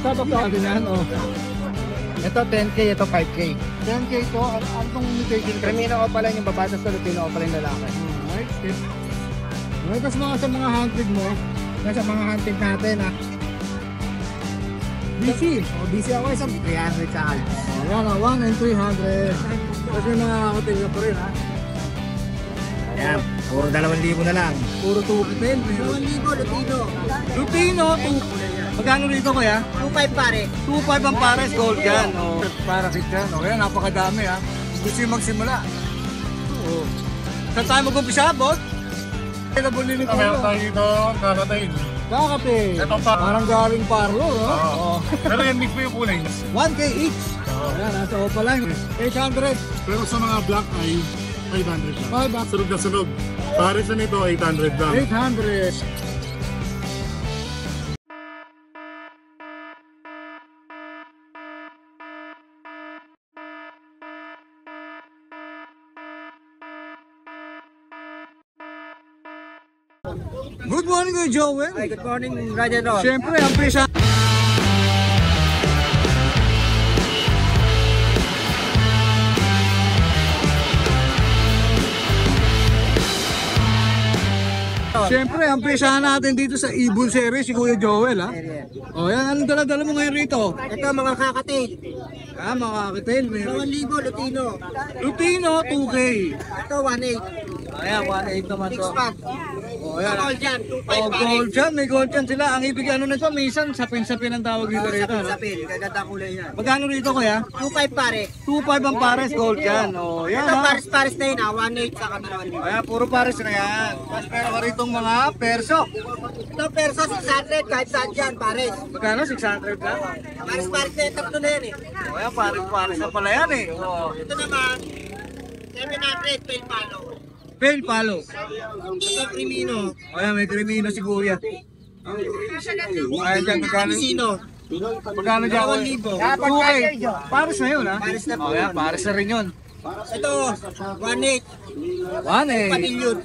Tapos natin yan, oh. Ito 10K, ito 5K. 10K to, anong mutation? Crimino Opal yung babatas sa Lutino Opal yung lalaki. Alright, tip. Alright, tapos mga sa mga hunted mo, Nasa mga hunting natin ha. busy. Busy ako isang 300 sa akin. Ayan, 1 and 300. Kasi mga hotel na pa rin, ha? Ayan, puro 2,000 na lang. Puro 2 2,000 Lutino. Lutino, magkano rito kaya? 2,500 pare. 2.5 ang pares, gold yan. Oh. Para kit yan. O yan, napakadami ha. Gusto yung magsimula. Oo. Saan tayo mag-umpisa, boss? Available din ito. Meron tayo dito, kakatayin. Kakapin. Ito pa. Parang galing Parlo, no? Oo. Pero yan, mix mo yung kulay. 1K each. Ayan, nasa Opaline. 800. Pero sa mga black ay 500 lang. 5 Sunog na sunog. Pares na nito, 800 lang. 800. Good morning, Kuya Joel. Ay, good morning, Rajan Ron. Siyempre, ang pisa. Siyempre, ang pisahan natin dito sa Ibon Series, si Kuya Joel, ha? O, yan, anong dala-dala mo ngayon rito? Ito mga kakati. Ah, mga kakitail, meron. 2,000 Lutino. Lutino, 2K. Ito 1,800. Ayan, 1.8 naman to. 6 O, yan. Gold dyan, 2,500 Oh, gold dyan, may gold dyan sila. Ang ibig ano na ito, minsan sapin-sapin ang tawag dito rito. no? Sapin, gaganda kulay yan. Magkano rito kuya? 2,500 pare. 2.5 ang pares, gold yan. O, yan Ito ha. pares na yun 1,800 sa kameraman. Ayan, puro pares na yan. Tapos meron ka ritong mga perso. Ito perso 600 kahit saan dyan pares. Magkano? 600 lang. Pares na tatlo na yan eh. O, yan, pares na pala yan eh. O, Ito naman, 700 pel palo. fail palo. Ito Crimino. O, yan, may krimino si kuya. Ayan dyan, magkano? Sino? Magkano dyan? 2,000. 2K. Pares na yun ha. Pares na po. O, yan, pares na rin yun. Ito, 1,800. 1 Padilyot.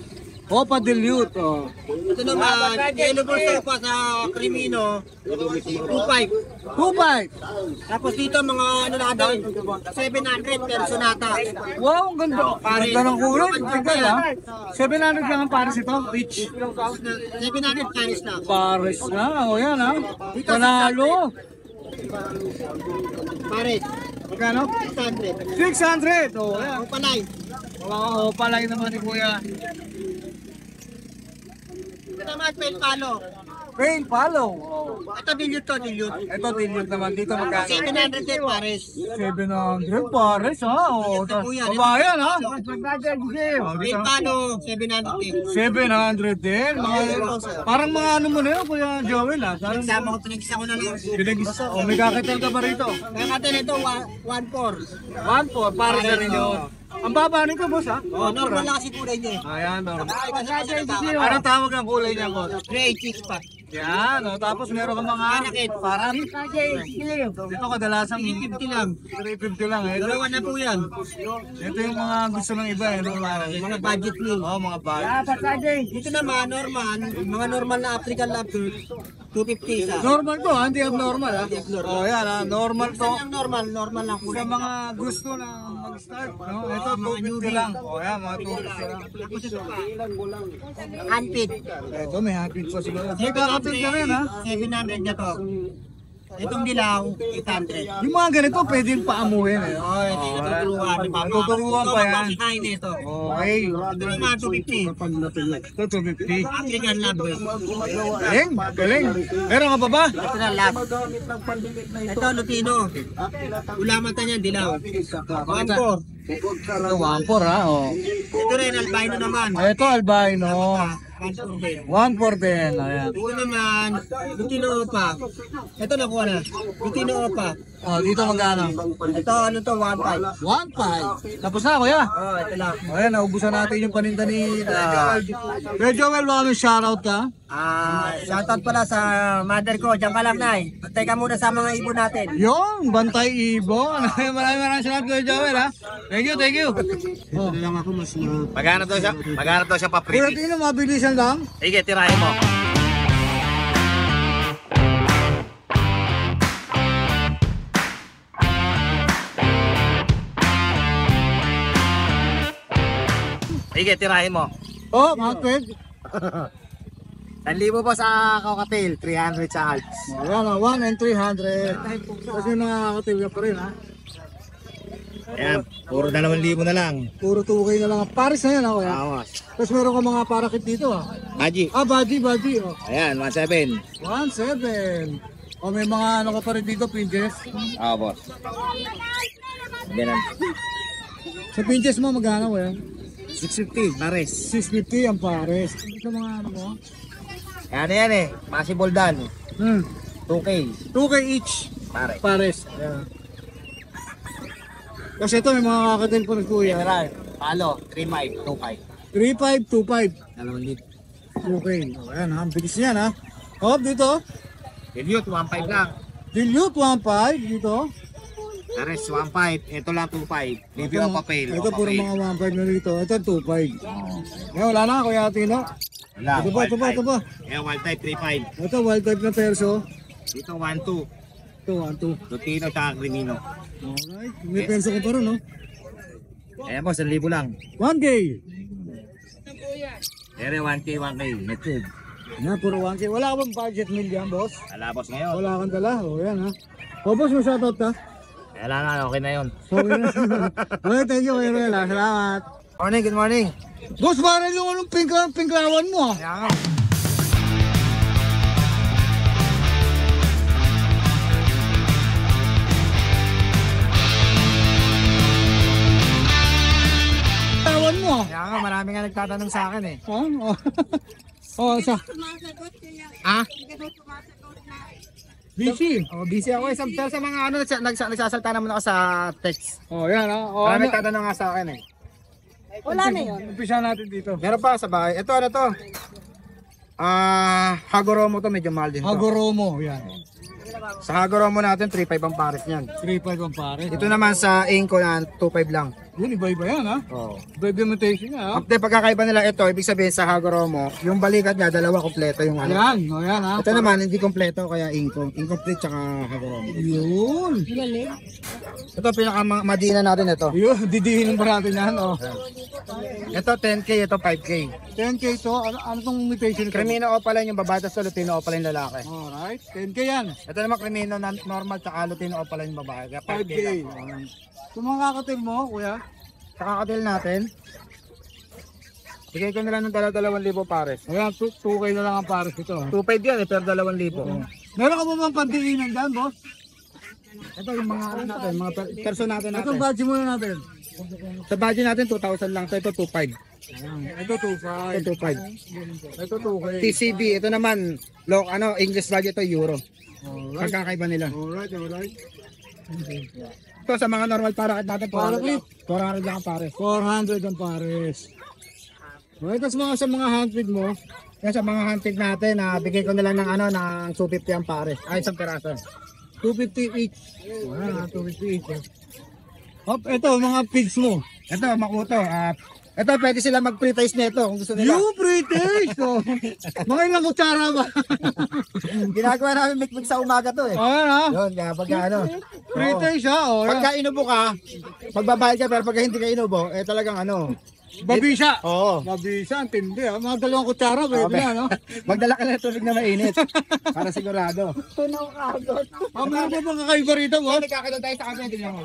Opa Dilute. O. Ito naman, yellow bull pa sa Crimino, 2,500. 2.5. Tapos dito mga ano na doon, 700 personata. Wow, ang ganda. Pares. Ganda ng kulay. Tingnan ha. 700 lang ang pares ito. Rich. 700 pares na. Pares na. O yan ha. Panalo. Pares, Magkano? 600. 600. O yan. Opalay. Wow, palay naman ni kuya. Ito naman, pel palo. Pain palo. Ito dilute to, dilute. Ito dilute naman. Dito magkano? 700 din pares. 700 pares ha. O, babayan ha. Pel palo, 700 din. 700 din. Parang mga ano mo na yun, Kuya Joel ha. Parang Sama ko, pinagisa ko na lang. pinagis. O, may kakitel ka ba rito? Kaya natin ito, 1,400. 1.4, pares na rin yun. Ang baba nito, boss ha? Oh, normal lang kasi kulay niya eh. Ayan, normal. Ano? Anong tawag ang kulay niya, boss? Gray chicks pa. Yan, o. Tapos meron ka mga Manakit. parang ito kadalasan 350 lang. 350 lang eh. Dalawa na po yan. Ito yung mga gusto ng iba eh. No? Mga budget meal. Oo, mga bag. Dito naman, mga normal na African Lobster, 250 isa. Normal to, ha? Hindi abnormal ha. O yan ha, normal to. Ang normal lang po. Sa mga gusto na mag-start, no? Ito 250 lang. O yan, mga 250 lang. Tapos ito pa. Handpid. Ito may happy pa siguro. May kakapit ka rin ha. 700 na to. Itong dilaw, 800. Yung mga ganito pwedeng paamuhin eh. Oh, ito yung tuturuan. Tuturuan pa yan. Mapasikain ito. Okay. Ito naman, 250. Ito 250. African Lobster. Galing, galing. Meron ka pa ba? Ito na last. Ito, Lutino. Ulamatan niya, dilaw. 1,400. Ito 1.4 ha. Oh. Ito rin, albino naman. Ito albino. 1,400. 1.4 din. Ayan. Ito naman, Lutino Opa. Ito nakuha na. Lutino Opa. Oh, dito magkano? Ito, ano to, 1,500. 1.5. Tapos na kuya. Oh, ito lang. Ayan, naubusan natin yung paninda ni Kuya Joel, baka may shoutout ka? Shoutout pala sa mother ko. Diyan ka lang, Nay. Pantay ka muna sa mga ibon natin. Yung, Bantay Ibon. Maraming salamat Kuya Joel ha. Thank you, thank you. Oh. lang ako mas Magkano to siya? Magkano to siya Kuya, tingnan mabilis Mabilisan lang. Sige, tirahin mo. Sige, tirahin mo. Oh, mga 12. 1,000 po sa cocktail, 300 sa Alps. Ayan, 1 and 300. Kasi nakakatilya pa rin, ha? Ayan, puro 2,000 na lang. Puro 2K na lang. Paris na yan, ha, kuya? Awas. Tapos meron ka mga parakit dito, ha? Haji. Baji. Oh. Ayan, 1,700. 1,700. O may mga ano ka pa rin dito, pinches. Boss. Ganun. Sa pinches mo, magkano, kuya? 650, pares. 650 ang pares. Sa mga ano mo? Yan eh, possible dan. 2K, 2K each. pare. Pares. Ayan. Kasi ito, may mga kakatil po ng kuya. General, palo, 3,525. 3,525. 2,000. 2K. O, ayan, ha? Ang bilis niyan, ha? Hop, dito. Dilute, 1,500 lang. Dilute, 1,500. Dito. Pares, 1,500. Ito lang 2,500. Review of papel. Ito, puro mga 1,500 na dito. Ito, 2,500. Ayan, wala na, kuya Tino. Wala, Ito ba? Ayan, wild type, 3,500. Ito, wild type na perso. Dito, 1,200. Ito, 1,200. Lutino, tsaka Crimino. Alright. May perso ko pa rin, no? Ayan po, 1,000 lang. 1K. Ere, 1K, 1K. Netube. Yan, puro 1K. Wala ka bang budget million, boss? Wala, boss, ngayon. Wala kang dala. O, yan, ha? O, boss, may shoutout ka? Kailangan, okay na yun. Okay na. Okay, thank you, Kuya Ruel, ha? Salamat. Morning, good morning. Boss, parang yung anong pinklawan mo, ha? Kaya nga. Pinklawan mo, ha? Kaya nga, marami nga nagtatanong sa akin eh. Oh, sa Ah? busy. Oh, busy ako eh. Pero sa mga ano, nagsasalta naman ako sa text. Oh, yan, ha? O, Marami ano? nagtatanong nga sa akin eh. Wala na yun. Umpisa natin dito. Meron pa sa bahay. Ito, ano to? Hagoromo to, medyo mahal din to. Hagoromo, yan. Sa Hagoromo natin, 3,500 ang pares niyan. 3,500 ang pare. Ito naman sa Inco na 2,500 lang. Yun, iba-iba yan, ha? Oo. Iba-iba imitation niya, ha? After pagkakaiba nila ito, ibig sabihin sa Hagoromo, yung balikat niya, dalawa kompleto yung ano. Ayan, o yan, ha? Ito naman, hindi kompleto, kaya Inco. Incomplete tsaka Hagoromo. Yun. Ito, pinakamadina natin ito. Yun, didihin pa natin yan, oh. Ito, 10K, ito 5K. 10K to, ano tong imitation ko? Crimino Opaline yung babae, tapos Lutino Opaline lalaki. Alright, 10K yan. Ito naman Crimino na normal, tsaka Lutino Opaline yung babae. Kaya 5K. 5K. Kung mga kakatil mo, kuya, Sa kakadil natin, bigay ko nila ng 2,000 pares. ayan, 2K na lang ang pares ito. 2,500 yan eh, pero 2,000. Meron ka ba bang pandiinan dyan, boss? Ito yung mga ano natin, mga person natin natin. Itong budget muna natin. Sa budget natin, 2,000 lang. Ito, 2,500. Ayan, ito 2.5. Ito, 2,500. Ito 2K. TCB, ito naman, English budget to Euro. Alright, Pagkakaiba nila. alright. Ito sa mga normal parakit natin, Parakit. 400 lang ang pares. 400 ang pares. Alright, tapos mga sa mga handfeed mo, Yan sa mga hunting natin, bigay ko nila ng ng 250 ang pares. Ay, isang peraso. 250 each. Ayan, 250 each. Hop, ito, mga pigs mo. Ito, makuto. Ito, pwede sila mag-pre-taste nito kung gusto nila. You pretty! So, mga ilang kutsara ba? Ginagawa namin mix sa umaga to eh. Ayan, ha? Yun, kaya pagka ano. Pretty siya, oh. Pagka inubo ka, magbabayad ka, pero pagka hindi ka inubo, talagang Babisya. Oo. Babisya, ang tindi, ha? Mga dalawang kutsara, pwede na, no? Magdala ka ng tubig na mainit. Para sigurado. Meron ba bang kakaiba rito, boss? Nagkakita tayo sa kanya, din ako.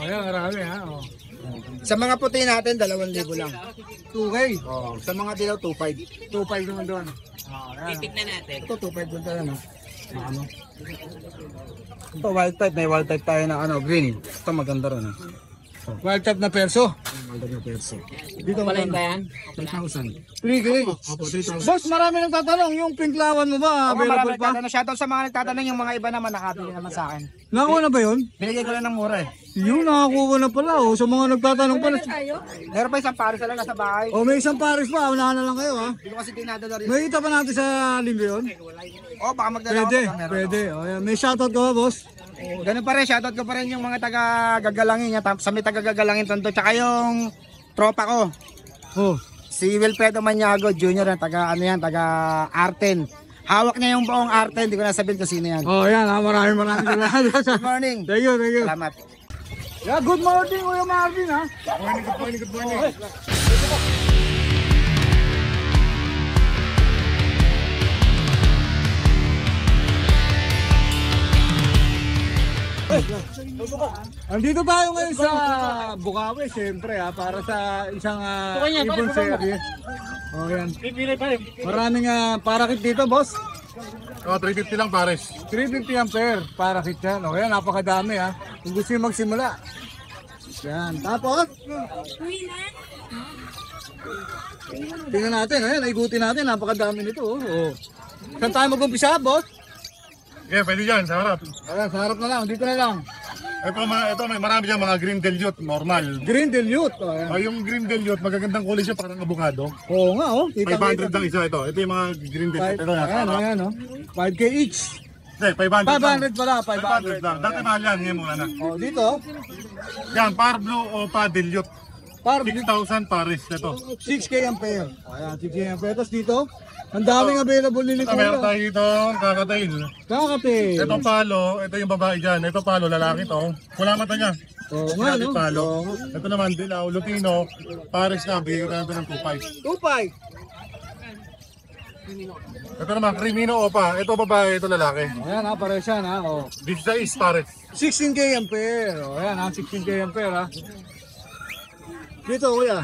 Ayan, marami, ha? Oh. Sa mga puti natin, 2,000 lang. 2K. Oo. Sa mga dilaw, 2,500. 2.5 naman doon. Ito, 2,500 doon tayo, Ito, wild type. May wild type tayo na green. Ito, maganda rin. Wild type na perso. Wild type na perso. Dito ba yan? 3,000. 3K. Opo, 3,000. Boss, marami nagtatanong, yung pinklawan mo ba available pa? Shoutout sa mga nagtatanong, yung mga iba naman nakabili naman sa akin. Nakuha na ba yun? Binigay ko lang ng mura eh. Yun, nakakuha na pala, oh. Sa mga nagtatanong pala. Meron pa isang pares na lang nasa bahay. Oh, may isang pares pa, unahan na lang kayo, ha? Hindi ko kasi dinadala rin. May kita pa natin sa linggo yun? Baka magdala Pwede, ako. pwede. Oh, yan. May shoutout ka ba, boss? Ganun pa rin, shoutout ko pa rin yung mga taga-gagalangin, sa may taga-gagalangin tondo, tsaka yung tropa ko. Oh. Si Wilfredo Maniago Jr. taga Arten. Hawak niya yung buong Arten, hindi ko na sabihin kung sino yan. Oh, yan ha. Maraming salamat. Good morning. Thank you, thank you. Salamat. Yeah, good morning, Kuya Marvin ha. Good morning. Andito tayo ngayon sa Bukawi, siyempre ha, para sa isang ibon series. Oh, yan. Maraming parakit dito, boss. Oh, 350 lang pares. 350 ampere, parakit yan. O yan, napakadami ha. Kung gusto nyo magsimula. Yan, tapos tingnan natin, ayan, igutin natin, napakadami nito. Oh. Saan tayo mag-umpisa, boss? Yeah, pwede dyan, sa harap. Ayan, sa harap na lang, dito na lang. Ito may marami dyan mga green dilute, normal. Green Dilute. Oh, ayan. Yung green dilute, magagandang kulay siya, parang avocado. Oo nga, oh. 500 lang isa ito. Ito yung mga green dilute. Ito na, Ayan, ayan, oh. 5K each. Hindi, 500 lang. 500 pala, 500 lang. Dati mahal yan, ngayon mura na. Oh, dito, Yan, par blue o pa dilute. par 6,000 pares ito. 6K ampere. Ayan, 6K ampere. Tapos dito, ang daming available nila Ito, meron tayo dito, kakatail. Kakate. Ito palo, ito yung babae dyan. Ito palo, lalaki to. Wala mata niya. Oo nga, no? Palo. Oo nga. Ito naman, dilaw, lutino, pares na, bigyan ko na ito ng 2.5. 2.5. Ito naman, Crimino Opa. Ito babae, ito lalaki. Ayan ha, pares yan ha. Oh. This is pares. 16K ampere. Oh, ayan ha, 16K ampere ha. Dito kuya.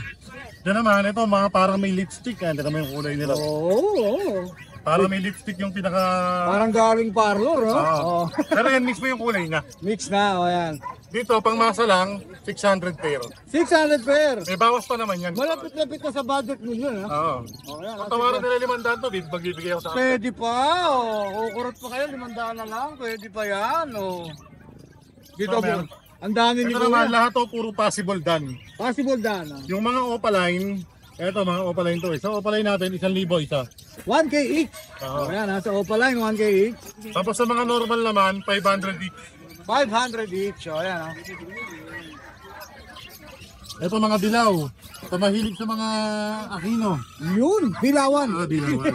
Yan naman, ito mga parang may lipstick. Hindi kami yung kulay nila. Oo. Parang may lipstick yung pinaka... Parang galing parlor, no? Oo. Oh. Pero yan, mix mo yung kulay niya. Mix na, oh, ayan. Dito, pang masa lang, 600 pair. 600 pair. May bawas pa naman yan. Malapit-lapit na sa budget mo yun, ha? Oo. Oh, ayan. Kung tawaran nila 500 to, magbibigay ako sa akin. Pwede pa, oh. Kukurot pa kayo, 500 na lang. Pwede pa yan, oh. Dito, So, meron. ang dami ni Ito naman, lahat to puro possible done. Possible dana. Yung mga opaline, eto mga opaline to. Sa opaline natin, 1,000 isa. 1K each. Oo. Ayan, nasa Opaline, 1K each. Tapos sa mga normal naman, 500 each. 500 each. O, ayan, oh. Ito mga dilaw. Ito mahilig sa mga akino. Yun, dilawan. Dilawan.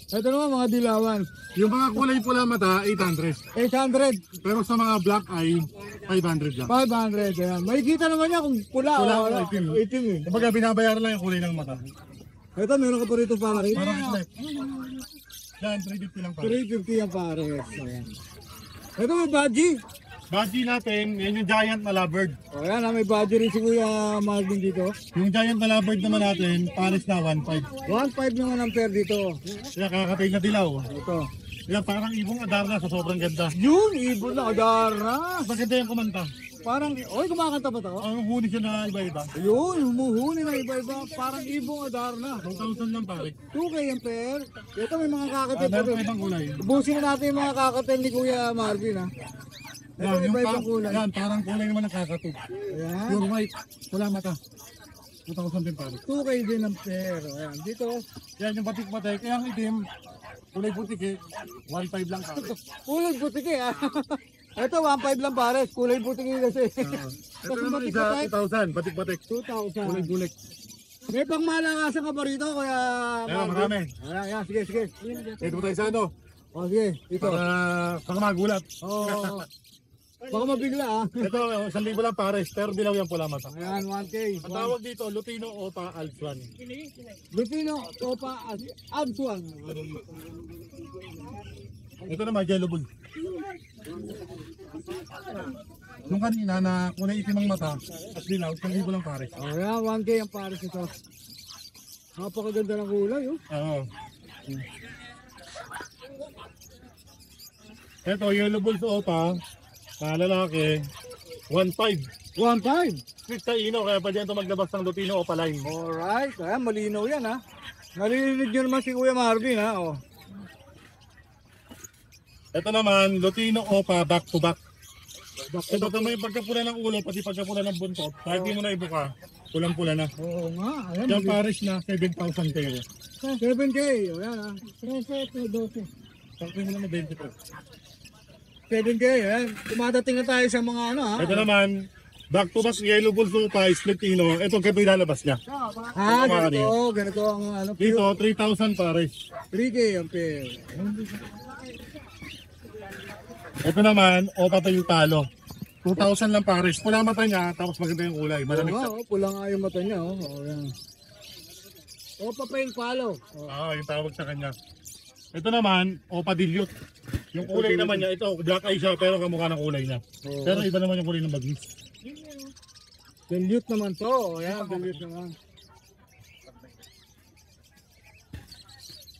Ito naman mga dilawan. Yung mga kulay pula mata, 800. 800, Pero sa mga black eye, 500 lang. 500. Ayan. May kita naman niya kung pula, Pula o o wala. itim. Itim eh. Kapag binabayaran lang yung kulay ng mata. Ito, meron ka pa rito para rin. Parang slip. Yan, 350 lang pa. 350 ang pares. Ayan. Ito may budgie. Budgie natin, yan yung giant na lovebird. O yan, may budgie rin si Kuya Marvin dito. Yung giant na lovebird naman natin, pares na 1.5. 1.5 naman ang pair dito. Kaya kakatay na dilaw. Ito. Yan, parang ibong Adarna sa sobrang ganda. Yun, ibon na, Adara. Maganda yung kumanta. Parang, oy, kumakanta ba to? Ang huni siya na iba-iba. Yun, humuhuni na iba-iba. Parang ibong Adara. 2,000 lang pare. 2K ang pair. Ito may mga kakatil pa Meron pa rin. ibang kulay. Ubusin na natin yung mga kakatil ni Kuya Marvin ha. Ito Yan, yung iba-ibang kulay. yan, parang kulay naman ng kakatid. Ayan. Pure white, wala mata. 2,000 din pare. 2K din ang pair. Ayan. Dito, Yan yung batik-batik, kaya ang itim, kulay putik eh, 1.5 lang pare. kulay butiki ha. Ito 1.5 lang pares. Kulay butiki kasi. Ito Kasi naman isa, batik-batik. 2,000, batik-batik. 2,000. Kulay bulik. May pang malakasan ka ba rito Kuya Ayan, Marvin? marami. Ayan, ayan. Sige, sige. Ito tayo sa ano, O sige, ito. para magulat. Oo. Baka mabigla ha. Ito, 1,000 lang pares, pero dilaw yan pula mata. Ayan, 1K. Ang tawag dito, Lutino Opa Alpsuan. Lupino, Topa, Absuan. Ito naman, yellow bull. Nung kanina na kulay itim ang mata at dilaw, 1,000 lang pares. Ayan, 1K ang pares ito. Napakaganda ng kulay oh. Oo. Ito, yellow bull sa Opa, lalaki, 1.5. 1.5. Split ino, kaya pa dyan ito maglabas ng Lutino Opa line. Alright, ayan, malinaw yan ha. Nalilig nyo naman si Kuya Marvin ha. Oh. Ito naman, Lutino Opa back to back. Ito naman yung pagkapula ng ulo, pati pagkapula ng buntot. Kahit di mo na ibuka, pulang-pula na. Oo nga, ayan. Yung pares na 7,000 pero. 7K, o yan ha. 13, 12. Sakto mo lang na 20 po. 7K, yan. Tumatating na tayo sa mga ano ha. Ito naman, back to back yellow bulls pa, split tino. Ito kaya ilalabas niya. Ganito ang ano. Dito, 3,000 pares. 3K ang pair. Ito naman, opa pa yung talo. 2,000 lang pares. Pula mata niya, tapos maganda yung kulay. Malamig siya. Pula nga yung mata niya. Yan. Opa pa yung palo. Yung tawag sa kanya. Ito naman, opa dilute. Yung kulay naman niya, ito, black eye siya, pero kamukha ng kulay niya. Pero iba naman yung kulay ng bagis. Dilute naman to. Yan, dilute naman.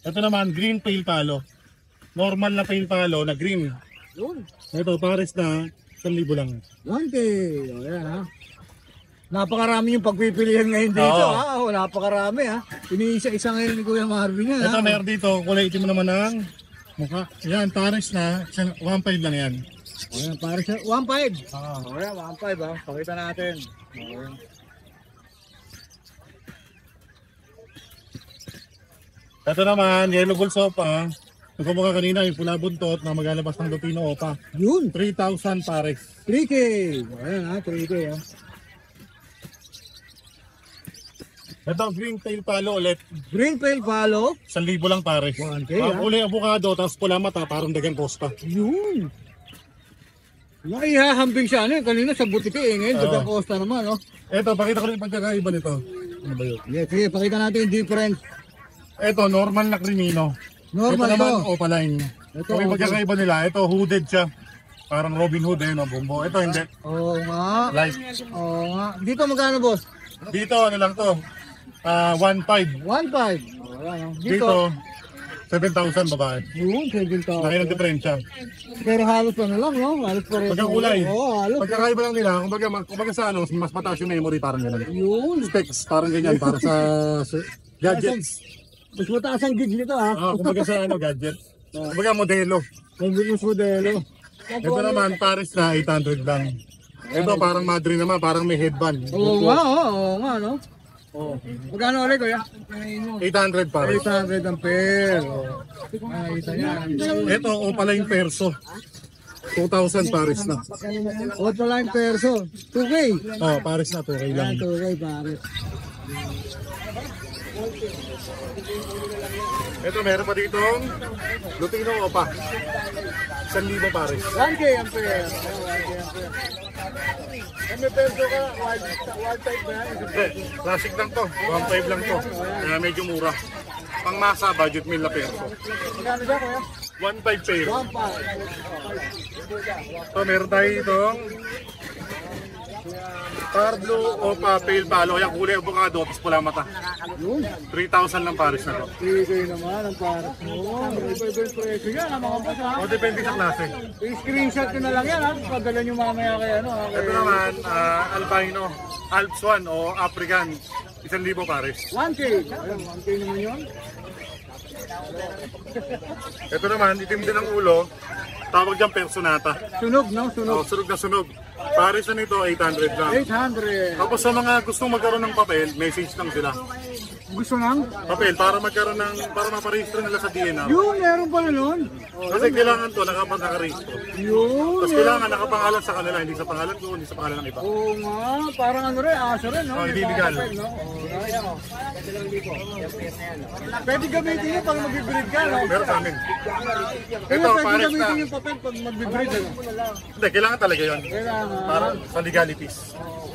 Ito naman, green pale palo. Normal na pale palo na green. Yun. Ito, pares na 1,000 lang. 1K. Yan ha. Napakarami yung pagpipilihan ngayon dito ha. Napakarami ha. Iniisa-isa ngayon ni Kuya Marvin yan Ito, ha. meron dito, kulay itim naman ng mukha. Yan, pares na 1,500 lang yan. Ayan, para siya. 1.5. Ayan, 1.5 ha. Pakita natin. Ayan. Ito naman, yellow gold sopa. Ito mo ka kanina, yung pula buntot na maglalabas ng Lutino opa. Yun. 3,000 pares. 3K. Ayan ha, 3K ha. Ito, green tail palo ulit. Green pale palo. 1,000 lang pares. 1K Ang ha. kulay avocado, tapos pula mata, parang dagang costa. Yun. Nakihahambing siya ano kanina sa butike ngayon. Sa Costa naman no. Ito, pakita ko rin yung pagkakaiba nito. Ano ba yun? Yes, sige, pakita natin yung difference. Ito, normal na crimino. Normal ito naman, ito. opaline. Ito, Kung yung pagkakaiba nila, ito hooded siya. Parang Robin Hood eh, no, bumbo. Ito hindi. Oo nga. Light. Oo nga. Dito magkano boss? Dito, ano lang to? 1,500. 1.5. Ayan, no? Dito, 7,000 babae. Yun, 7,000. Laki ng diferensya. Pero halos pa na lang, no? Halos pa rin. Pagkakulay. Oo, halos. Pagkakaiba lang nila, kumbaga sa ano, mas mataas yung memory, parang gano'n. Yun. Specs, parang ganyan, para sa gadgets. Mas mataas ang gig nito, ha? Kumbaga sa ano, gadget. Kumbaga modelo. Ang modelo. Ito naman, Paris na 800 lang. Ito parang Madrid naman, parang may headband. Oo nga, no? Oo. Magkano ulit, kuya? 800 Paris. 800 ang pair. Nakita niya. Ito, Opaline Perso. 2,000 Paris na. Auto line perso. 2K. Paris na, 2K lang. 2K, pare. Ito, meron pa ditong Lutino Opa. 1,000 Paris. 1K ang pair. 1K ang pair. May perso ka, wild type ba yan? Classic lang to. 1,500 lang to. Kaya medyo mura. Pang masa, budget meal na perso. Magkano siya, kuya? 1,500 pair. 1.5. So, meron tayo itong Parblo Opa Pale Palo. Yung kulay avocado, tapos pula mata. Yun. 3,000 lang Paris na to. 3K naman ang pares mo. Iba-iba yung presyo yan, ha, mga boss, ha? O, depende sa klase. I-screenshot ko na lang yan, ha? Padala nyo mamaya kay ano, ha? Ito naman, albino, Alps 1 o African, 1,000 Paris. 1K. Ayun, 1K naman yun. Ito naman, itim din ang ulo, tawag dyan Personata. Sunog, no? Sunog. Sunog na sunog. Paris na nito, 800 lang. 800. Tapos sa mga gustong magkaroon ng papel, message lang sila. Gusto nang? Papel, para magkaroon ng, para maparehistro nila sa DNR. Yun, meron pala nun. Kasi kailangan to, nakaparehistro. Yun. Tapos kailangan nakapangalan sa kanila, hindi sa pangalan ko, hindi sa pangalan ng iba. Oo nga, parang ano rin, aso rin, no? Hindi legal. Pwede gamitin yun pag mag-breed ka, no? Meron sa amin. Kaya Ito, pwede Paris na. gamitin yung papel pag mag-breed, ano? Hindi, kailangan talaga yun. Kailangan. Para sa legalities.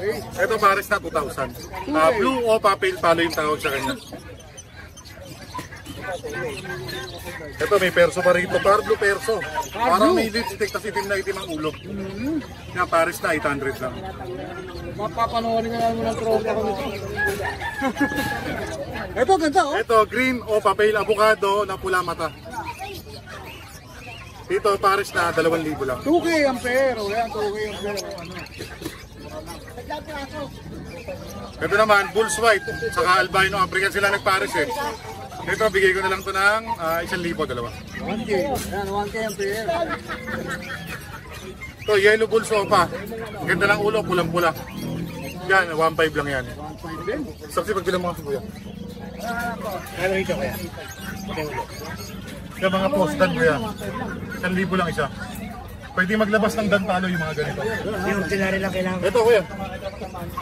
Okay. Ito Paris na 2,000. Blue o papel palo yung tawag sa kanya. Ito may perso pa rito. Parblo perso. Parang may lipstick tapos itim na itim ang ulo. Yan Paris na 800 lang. Mapapanoorin na lang mo ng tropa ko nito. Ito, ganda, oh. Ito green o papel avocado na pula mata. Dito Paris na 2,000 lang. 2K ang pair, oh. Yan, 2K ang pair. Ano? Ito naman Bulls White saka albino African sila nag-Paris eh. Ito bigay ko na lang to ng 1,000 dalawa. 1K. Yan, 1K ang pair. Ito yellow bull sofa. Ang ganda ng ulo, pulang-pula. Yan, 1,500 lang yan. 1.5 din. Saksi pag bilang mga kuya. Ano ito kaya? Yung mga postan kuya. 1,000 lang isa. Pwede maglabas ng danpalo yung mga ganito. Yung ordinary lang kailangan. Ito kuya.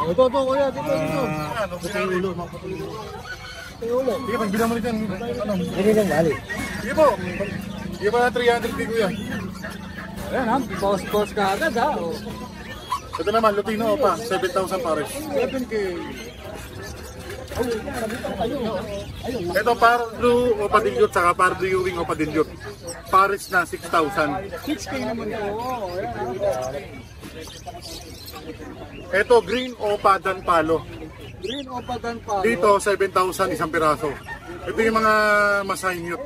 Ito, kuya. Dito. Ano, ulo. Sige, pagbilang mo dyan. Ano? Hindi lang bali. Sige po. Sige pa na 300 di kuya. Ayan ha, boss ka agad ha. Oh. Ito naman, Lutino Opa, 7,000 pares. 7K. Ito, Parblue Opa Dilute, saka Parblue Ewing Opa Dilute. Pares na 6,000. 6K naman ito. Oh, ayan ha. Ito, Green Opa Danpalo. Green Opa Danpalo. Dito, 7,000 isang piraso. Ito yung mga Masai Mute.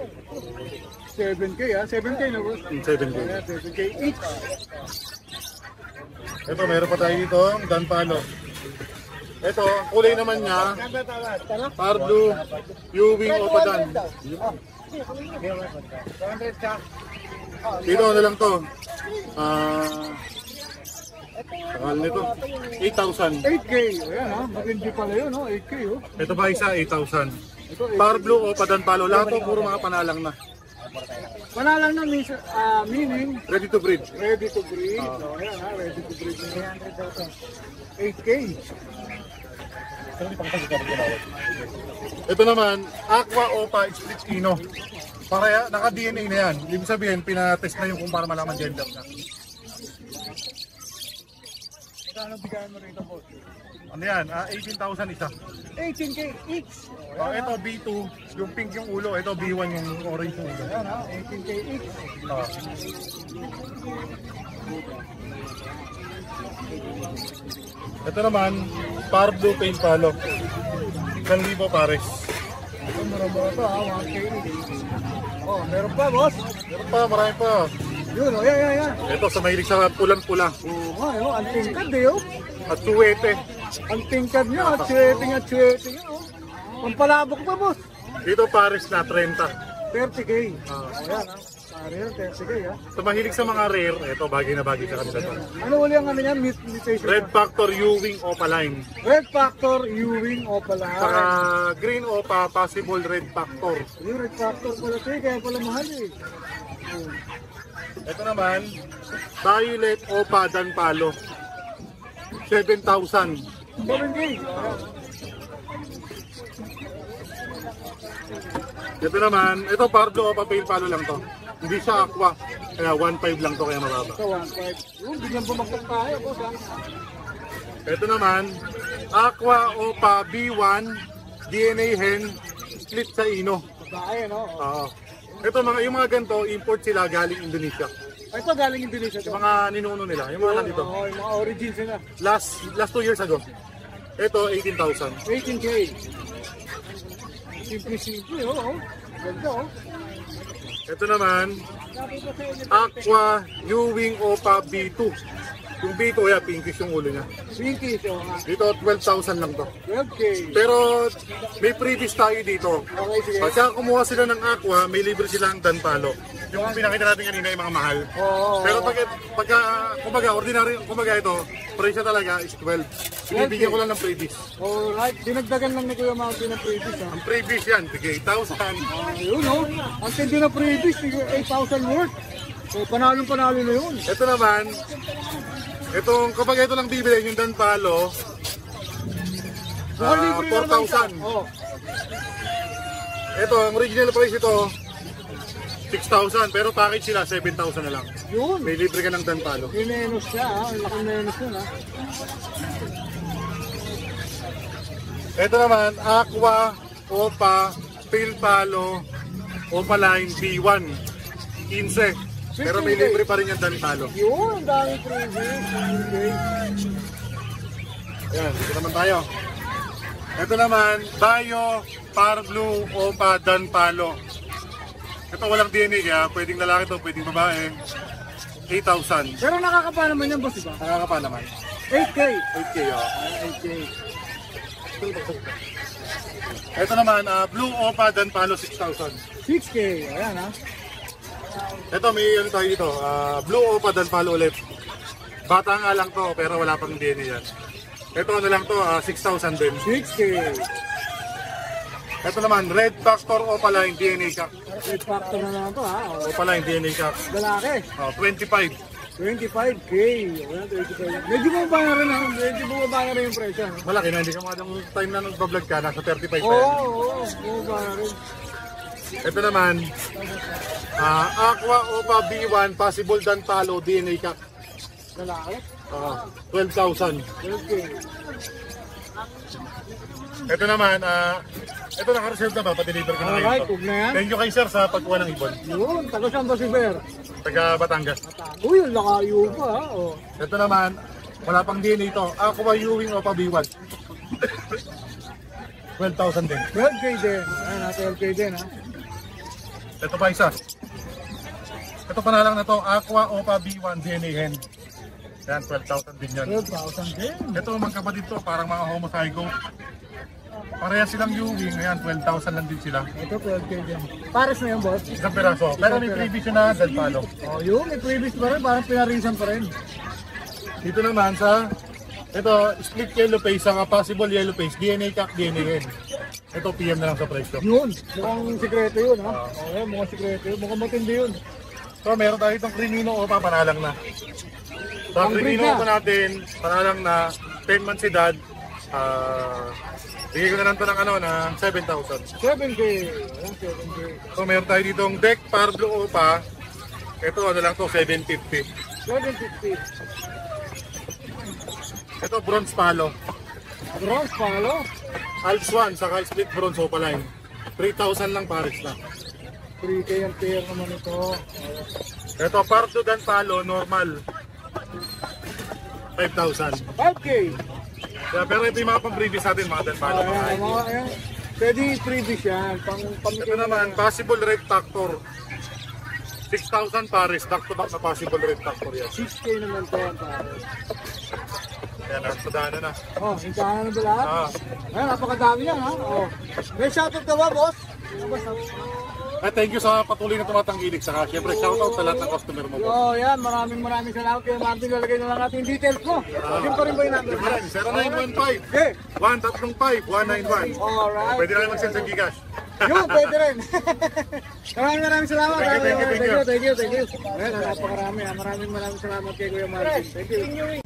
7K ha. 7K na boss. 7K. Ayan, 7K each. Ito, meron pa tayo dito, Danpalo. Ito, ang kulay naman niya, Parblue Ewing Opa Dan. Dito, ano lang to? Takal nito, 8,000. 8K. Ayan ha. Matindi pala yun. 8K oh. Ito pa isa, 8,000. Ito, 8K. Parblue Opa Danpalo, lahat to puro mga panalang na. Wala lang na meaning Ready to breed. ready to breed. So, ayan ha. Ready to breed. 8K. Ito naman, Aqua Opa Split Ino. Para naka-DNA na yan. Ibig sabihin, pinatest na yung kung para malaman gender na. Magkano bigyan mo rito boss? Ano yan? 18,000 isa. 18K each. Ito B2, yung pink yung ulo. Ito B1 yung orange yung ulo. Ayan ha. 18K each. Ah. Ito naman, Parblue Paint Palo. 1,000 pares. Ito mura-mura to ha. 1K each. Oh, meron pa boss. Meron pa, marami pa. Yun oh. Yan. Ito, sa mahilig sa pulang-pula. Oo nga oh. Ang tingkad eh oh. At suwete. Ang tingkad niya. At sweating niya oh. Pampalabok pa boss. Dito pares na 30. 30K. Ah. Ayan ha. Pare, 30K ha. Sa mahilig sa mga rare, ito bagay na bagay sa kanila to. Ano uli ang ano niyan? Mutation. Red Factor Ewing Opaline. Red Factor Ewing Opala. Saka Green Opa Possible Red Factor. Yung Red Factor pala siya, kaya pala mahal eh. Ito naman, Violet Opa Danpalo. 7,000. 7K. Ito naman, ito Pardo Opa Pale Palo lang to. Hindi siya aqua. Kaya 1.5 lang to, kaya mababa. Sa 1.5. Yung biglang bumakot tayo boss ha. Ito naman, Aqua Opa B1 DNA Hen Split sa Ino. Bae no. Oo. Ito yung mga ganito, import sila galing Indonesia. Ito galing Indonesia to. Yung mga ninuno nila, yung mga nandito. Oo, yung mga origins nila. Last 2 years ago. Ito 18,000. 18K. Simple oh. Ganda oh. Ito naman, Aqua Ewing Opa B2. Yung B2, pinkish yung ulo niya. Pinky so nga. Dito 12,000 lang to. 12K. Pero may freebies tayo dito. Okay, sige. Pagka kumuha sila ng Aqua, may libre silang danpalo. Yung pinakita natin kanina yung mga mahal. Oo. Pero pagka kumbaga, ordinary, kumbaga ito, presyo talaga is 12. Binibigyan ko lang ng freebies. Alright, dinagdagan lang ni Kuya Martin ng previous ha. Ang freebies yan, sige, 8,000. Ayun oh. Ang tindi na previous, 8,000 worth. So panalong-panalo na yun. Ito naman, kapag ito lang bibili, yung danpalo, Mukhang libre na naman siya. 4,000. Oh. Ito, ang original price ito, 6,000. Pero package sila, 7,000 na lang. Yun. May libre ka ng danpalo. Inenos siya ha. Ang laking menos yun ha. Ito naman, Aqua, Opa, Pale Palo, Opaline B1, 15. Pero may libre pa rin yung danpalo. Yun, ang dami previous. Okay. Ayan, dito naman tayo. Ito naman, Bayo, Parblue, Opa, Danpalo. Ito walang DNA kaya pwedeng lalaki to, pwedeng babae. 8,000. Pero nakakapa naman yan boss diba? Nakakapa naman. 8K. 8K oh. 8K. Ito naman, Blue Opa, Danpalo, 6,000. 6K. Ayan ha. Ito may ano tayo dito, Blue Opa, Danpalo ulit. Bata nga lang to, pero wala pang DNA yan. Ito ano lang to, 6,000 din. 6K. Ito naman, Red Factor Opaline DNA Cup. Red Factor na naman to ha. Oh. Opaline DNA Cup. Lalaki. 25. 25K. Ayan, 25. Medyo bumaba na rin ha. Medyo bumaba na rin yung presyo. No? Malaki na, hindi ka mga time na nag-vlog ka, nasa 35 pa yan. Oo, bumaba na rin. Ito naman, Aqua Opa B1, possible dan palo, DNA cut. Lalaki. 12,000. Okay. Ito naman, ito naka-reserve na ba? Pa-deliver ko na Alright, ngayon. huwag na yan. Thank you kay sir sa pagkuha ng ibon. Yun, taga saan ba si Ber? Taga Batangas. Uy, ang lakayo pa ha. Oh. Ito naman, wala pang DNA ito. Aqua Ewing Opa B1. 12,000 din. 12K din. Ayan, 12K din ha. Ito pa isa. Ito pa na lang na to, Aqua Opa B1 DNA hen. Yan, 12,000 din yan. 12,000 din. Ito magkapatid to, parang mga homozygote. Parehas silang Ewing, ayan, 12,000 lang din sila. Ito 12K din. Pares na yan, boss. Isang piraso. Pero may previous yun na, dead palo. Oh, yun, may previous pa rin. Parang pinarisan pa rin. Dito naman sa, ito, split yellow face, saka possible yellow face, DNA cut, DNA hen. Ito, PM na lang sa presyo. Yun, mukhang sikreto yun ha. Oh, mukhang sikreto yun. Mukhang matindi yun. So, meron tayo itong Crimino Opa, panalang na. So, Ang breed Crimino na. Opa natin, panalang na, 10 months edad. Bigay ko na lang ito ng, ng 7,000. 7K. Ayan, 7K. So, meron tayo ditong Deck Pardo Opa. Ito, ano lang to, 750. 750. Ito, Bronze Palo. Bronze palo. Alps 1, saka Split Bronze Opa line. 3,000 lang pares na. 3K ang pair naman ito. Ito, Pardo Dan Palo, normal. 5,000. 5K. Yeah, pero ito yung mga pang-previous natin, mga Dan Palo. Ayan, mga ayan. Pwede previous yan. Ito naman, possible red factor. 6,000 pares, back to back na possible red factor yan. 6K naman to ang pares. Yan, nasa daanan na. Oh, hintahan na ba lahat? Ayan, napakadami yan ha. Oh. May shoutout ka ba, boss? Ano ba, Thank you sa patuloy na tumatanggilik. Saka syempre, shoutout sa lahat ng customer mo. Oh, yan. Maraming salamat kay Martin. Lalagay na lang natin yung details mo. Yun pa rin ba yung number? 0915 Okay. 135 191. Alright. Pwede na kayo mag-send sa Gcash. Yun, pwede rin. maraming salamat. Thank you. Thank you. Ayan, napakarami. Maraming salamat kay Kuya Martin. Thank you.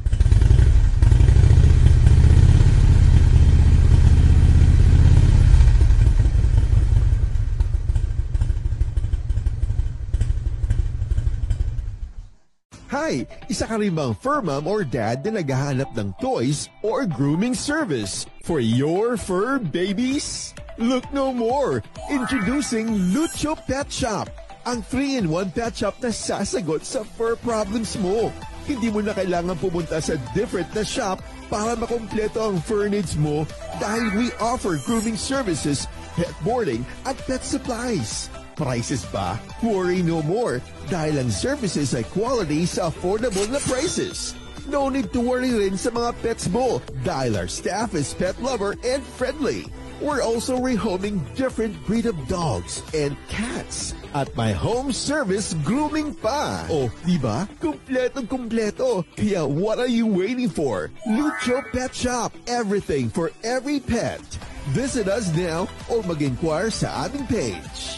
Hi! Isa ka rin bang fur mom or dad na naghahanap ng toys or grooming service for your fur babies? Look no more! Introducing Lucho Pet Shop, ang 3-in-1 pet shop na sasagot sa fur problems mo. Hindi mo na kailangan pumunta sa different na shop para makompleto ang fur needs mo dahil we offer grooming services, pet boarding, at pet supplies. Prices ba? Worry no more dahil ang services ay quality sa affordable na prices. No need to worry rin sa mga pets mo dahil our staff is pet lover and friendly. We're also rehoming different breed of dogs and cats at my home service grooming pa. Oh, diba? Kumpletong-kumpleto. Kaya what are you waiting for? Lucho Pet Shop. Everything for every pet. Visit us now or mag-inquire sa aming page.